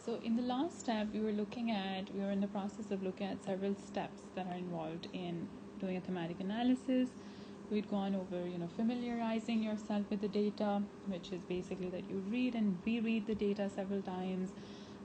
So in the last step, we were in the process of looking at several steps that are involved in doing a thematic analysis. We'd gone over, familiarizing yourself with the data, which is basically that you read and reread the data several times.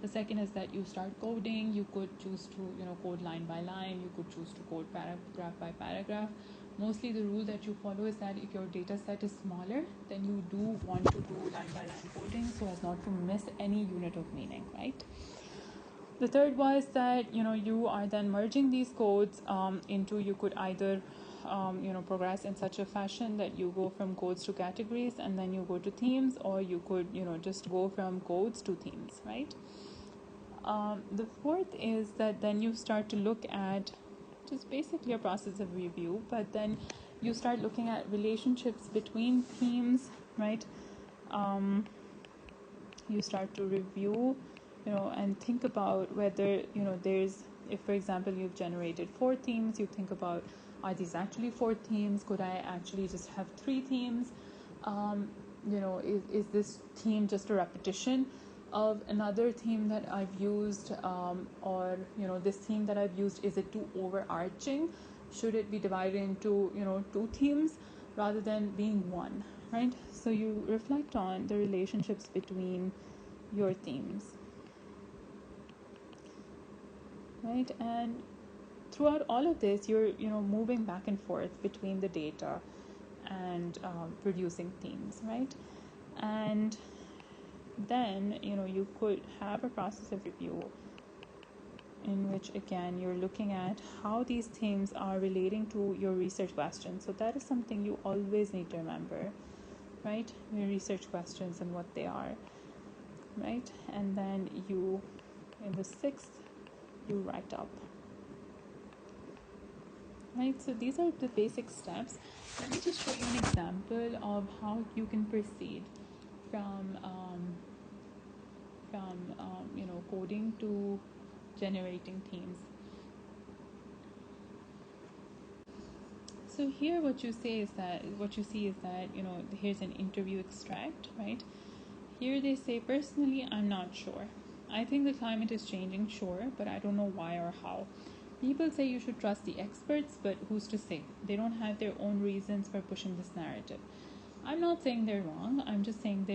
The second is that you start coding. You could choose to, code line by line. You could choose to code paragraph by paragraph. Mostly the rule that you follow is that if your data set is smaller, then you do want to do line by line coding so as not to miss any unit of meaning, right? The third was that, you are then merging these codes into, you could either, progress in such a fashion that you go from codes to categories and then you go to themes, or you could, just go from codes to themes, right? The fourth is that then you start to look at just basically a process of review, but then you start looking at relationships between themes, right? You start to review, and think about whether, if for example you've generated 4 themes, you think about, are these actually 4 themes? Could I actually just have 3 themes? Is this theme just a repetition of another theme that I've used, or this theme that I've used, is it too overarching? Should it be divided into 2 themes rather than being one, right? So you reflect on the relationships between your themes, right? And throughout all of this, you're moving back and forth between the data and producing themes, right? And then you could have a process of review in which again you're looking at how these themes are relating to your research questions. So that is something you always need to remember, right? Your research questions and what they are, right? And then you, in the 6th, you write up, right? So these are the basic steps. Let me just show you an example of how you can proceed from coding to generating themes. So here what you see is that here's an interview extract, right? Here they say, personally, I'm not sure. I think the climate is changing, sure, but I don't know why or how. People say you should trust the experts, but who's to say? They don't have their own reasons for pushing this narrative. I'm not saying they're wrong. I'm just saying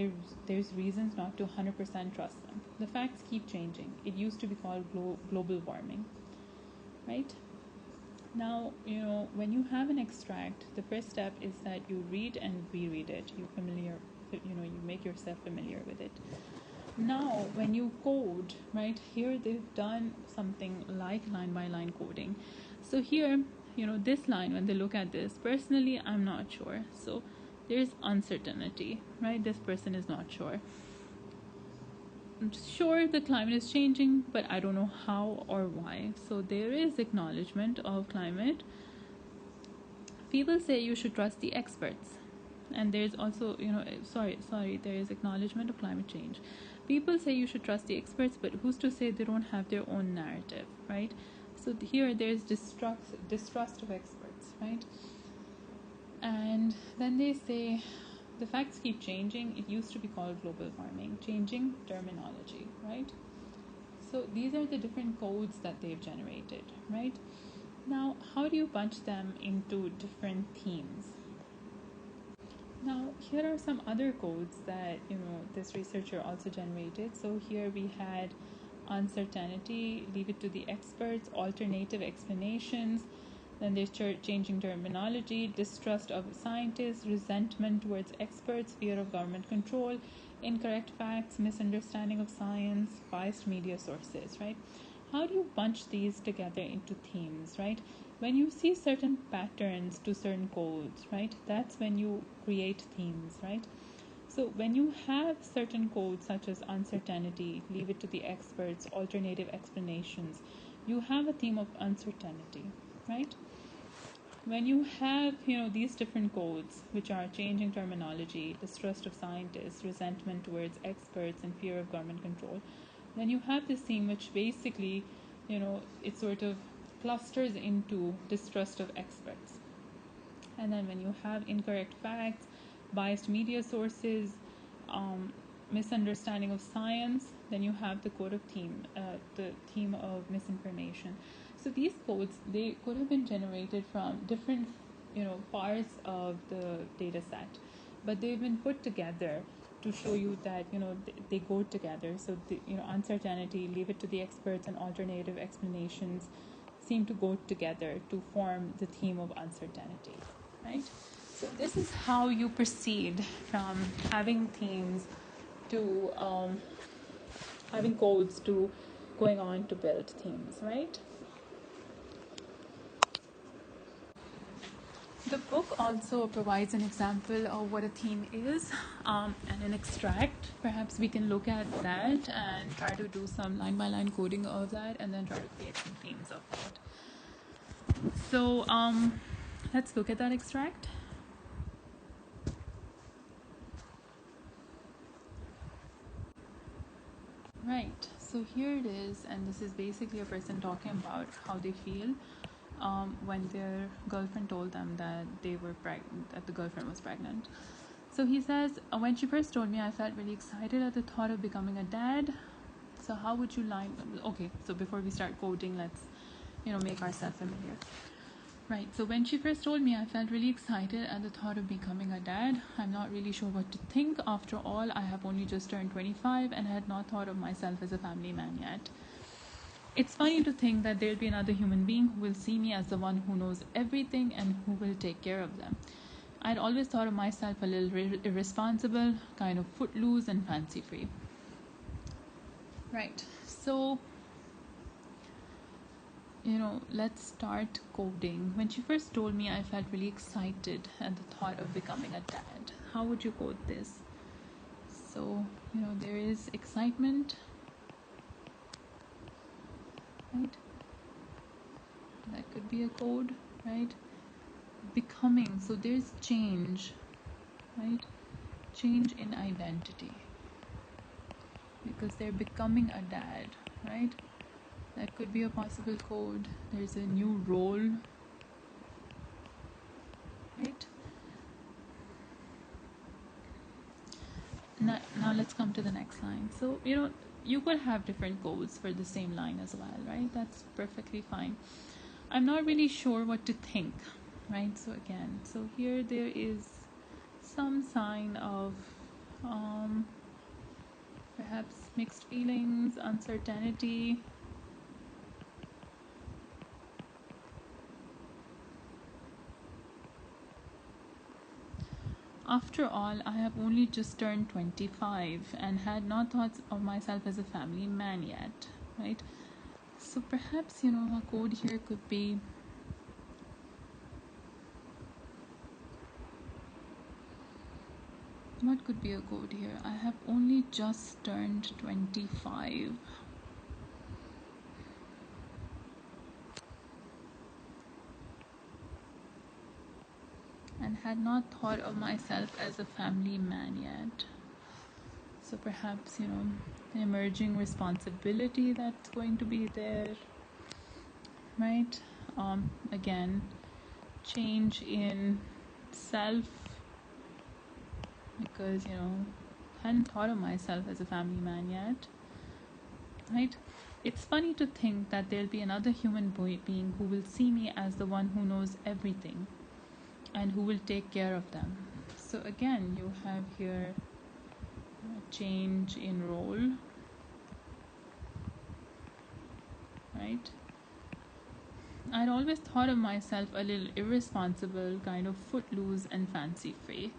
there's reasons not to 100% trust them. The facts keep changing. It used to be called global warming, right? Now, when you have an extract, the first step is that you read and reread it. You make yourself familiar with it. Now, when you code, right, here they've done something like line by line coding. So here, this line, when they look at this, personally, I'm not sure. So there's uncertainty, right? This person is not sure. I'm sure the climate is changing, but I don't know how or why. So there is acknowledgement of climate. People say you should trust the experts. And there's also, there is acknowledgement of climate change. People say you should trust the experts, but who's to say they don't have their own narrative, right? So here there's distrust of experts, right? And then they say, the facts keep changing. It used to be called global warming, changing terminology, right? So these are the different codes that they've generated, right? Now, how do you bunch them into different themes? Now, here are some other codes that, this researcher also generated. So here we had uncertainty, leave it to the experts, alternative explanations. Then there's changing terminology, distrust of scientists, resentment towards experts, fear of government control, incorrect facts, misunderstanding of science, biased media sources, right? How do you bunch these together into themes, right? When you see certain patterns to certain codes, right, that's when you create themes, right? So when you have certain codes such as uncertainty, leave it to the experts, alternative explanations, you have a theme of uncertainty, right? When you have, these different codes, which are changing terminology, distrust of scientists, resentment towards experts, and fear of government control, then you have this theme which basically, it sort of clusters into distrust of experts. And then when you have incorrect facts, biased media sources, misunderstanding of science, Then you have the code of theme, the theme of misinformation. So these codes, they could have been generated from different, parts of the data set, but they've been put together to show you that they go together. So the uncertainty, leave it to the experts, and alternative explanations seem to go together to form the theme of uncertainty, right? So this is how you proceed from having themes to having codes to going on to build themes, right? The book also provides an example of what a theme is, and an extract. Perhaps we can look at that and try to do some line-by-line coding of that, and then try to create some themes of that. So let's look at that extract. Right, so here it is, and this is basically a person talking about how they feel when their girlfriend told them that they were pregnant, that the girlfriend was pregnant. So he says, when she first told me, I felt really excited at the thought of becoming a dad. So how would you line? Okay, so before we start coding, let's make ourselves familiar. Right, so when she first told me, I felt really excited at the thought of becoming a dad. I'm not really sure what to think. After all, I have only just turned 25 and had not thought of myself as a family man yet. It's funny to think that there'll be another human being who will see me as the one who knows everything and who will take care of them. I'd always thought of myself a little irresponsible, kind of footloose and fancy-free. Right, so let's start coding. When she first told me, I felt really excited at the thought of becoming a dad. How would you code this? So, there is excitement, right? That could be a code, right? Becoming, so there's change, right? Change in identity, because they're becoming a dad, right? That could be a possible code. There's a new role, right? Now let's come to the next line. So, you could have different codes for the same line as well, right? That's perfectly fine. I'm not really sure what to think, right? So again, so here there is some sign of perhaps mixed feelings, uncertainty. After all, I have only just turned 25 and had not thought of myself as a family man yet, right? So perhaps, a code here could be what could be a code here? I have only just turned 25. And had not thought of myself as a family man yet. So perhaps, an emerging responsibility that's going to be there, right? Again, change in self, because, hadn't thought of myself as a family man yet, right? It's funny to think that there'll be another human being who will see me as the one who knows everything and who will take care of them. So again, you have here a change in role, right? I'd always thought of myself a little irresponsible, kind of footloose and fancy-free.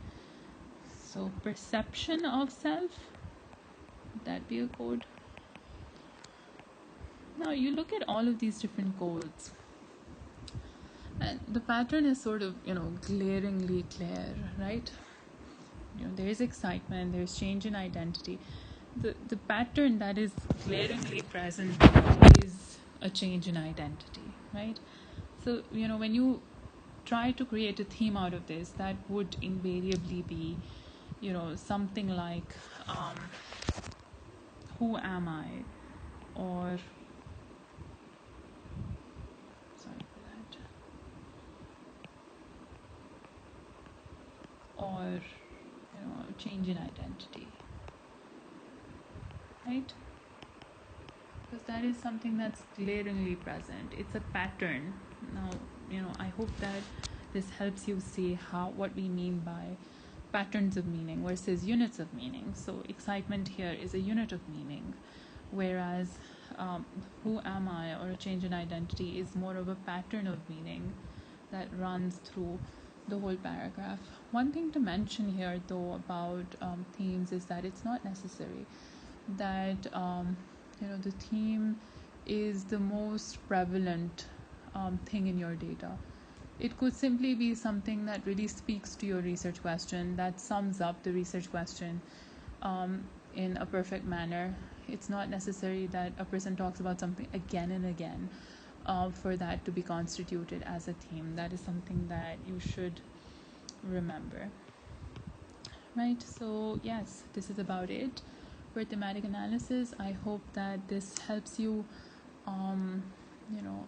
So perception of self, would that be a code? Now you look at all of these different codes, and the pattern is sort of, glaringly clear, right? There is excitement, there's change in identity. The pattern that is glaringly present is a change in identity, right? So, when you try to create a theme out of this, that would invariably be, something like, who am I? Or, sorry for that. Or, change in identity, right? because that is something that's glaringly present. It's a pattern. Now, I hope that this helps you see what we mean by patterns of meaning versus units of meaning. So excitement here is a unit of meaning, whereas who am I, or a change in identity, is more of a pattern of meaning that runs through the whole paragraph. One thing to mention here though about themes is that it's not necessary that the theme is the most prevalent thing in your data. It could simply be something that really speaks to your research question, that sums up the research question in a perfect manner. It's not necessary that a person talks about something again and again for that to be constituted as a theme. That is something that you should remember. Right, so yes, this is about it for thematic analysis. I hope that this helps you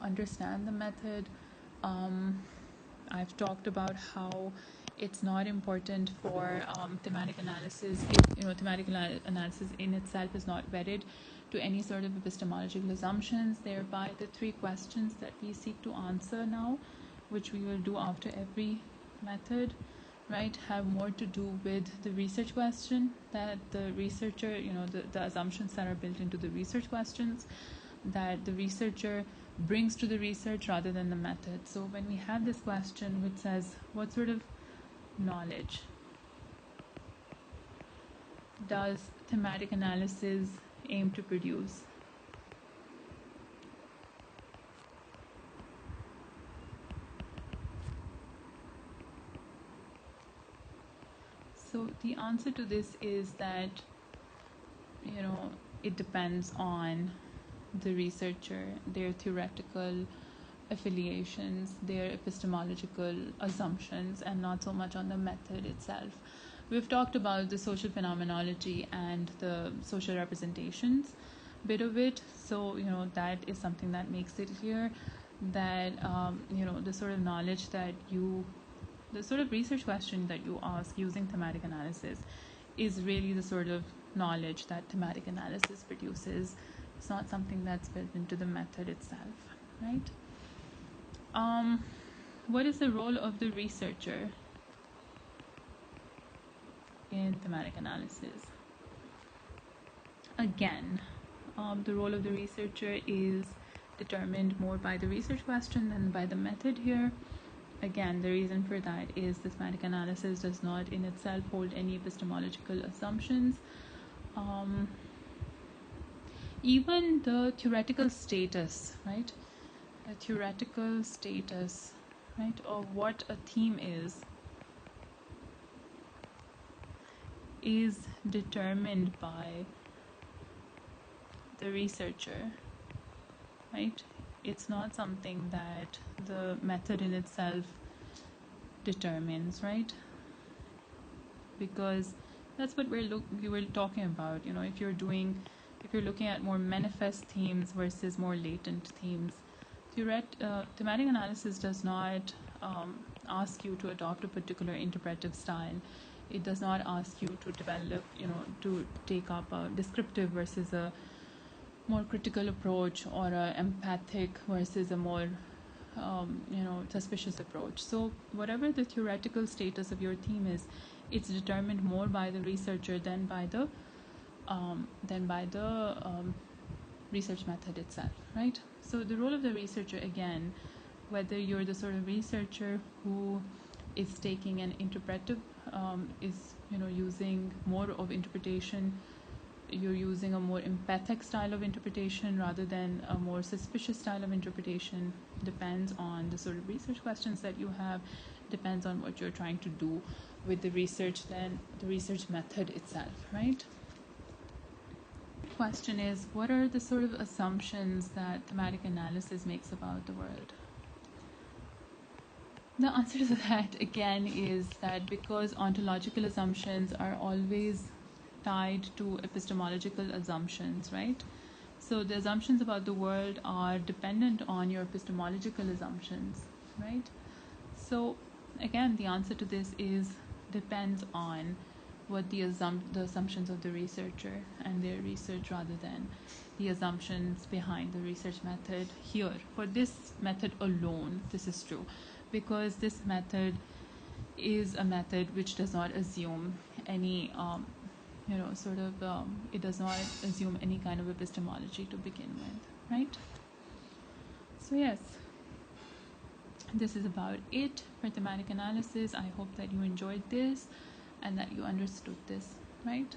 understand the method. I've talked about how it's not important for thematic analysis. Thematic analysis in itself is not wedded to any sort of epistemological assumptions. Thereby, the 3 questions that we seek to answer now, which we will do after every method, right, have more to do with the research question, that the researcher, the assumptions that are built into the research questions that the researcher brings to the research rather than the method. So when we have this question which says, what sort of knowledge does thematic analysis aim to produce? So the answer to this is that, it depends on the researcher, their theoretical affiliations, their epistemological assumptions, and not so much on the method itself. We've talked about the social phenomenology and the social representations bit of it, so that is something that makes it clear that the sort of knowledge that the sort of research question that you ask using thematic analysis is really the sort of knowledge that thematic analysis produces. It's not something that's built into the method itself, right? What is the role of the researcher in thematic analysis? Again, the role of the researcher is determined more by the research question than by the method here. Again, the reason for that is the thematic analysis does not in itself hold any epistemological assumptions. Even the theoretical status, right? A theoretical status, right, of what a theme is determined by the researcher, right? It's not something that the method in itself determines, right? Because that's what we were talking about. If you're looking at more manifest themes versus more latent themes, thematic analysis does not ask you to adopt a particular interpretive style. It does not ask you to develop, to take up a descriptive versus a more critical approach, or a empathic versus a more suspicious approach. So whatever the theoretical status of your theme is, it's determined more by the researcher than by the research method itself, right? So the role of the researcher, again, whether you're the sort of researcher who is taking an interpretive, is using more of interpretation, you're using a more empathic style of interpretation rather than a more suspicious style of interpretation, depends on the sort of research questions that you have, depends on what you're trying to do with the research, than the research method itself, right? Question is, what are the sort of assumptions that thematic analysis makes about the world? The answer to that, again, is that because ontological assumptions are always tied to epistemological assumptions, right? So the assumptions about the world are dependent on your epistemological assumptions, right? So again, the answer to this is depends on what the assumptions of the researcher and their research rather than the assumptions behind the research method here. For this method alone, this is true, because this method is a method which does not assume any it does not assume any kind of epistemology to begin with, right? So yes, this is about it for thematic analysis. I hope that you enjoyed this and that you understood this, right?